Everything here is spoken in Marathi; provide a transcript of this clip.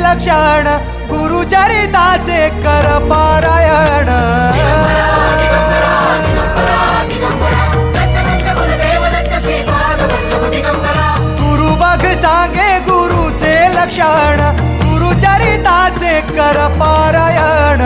लक्षण गुरुचरिताचे कर पारायण गुरु बघ सांगे गुरुचे लक्षण गुरुचरिताचे कर पारायण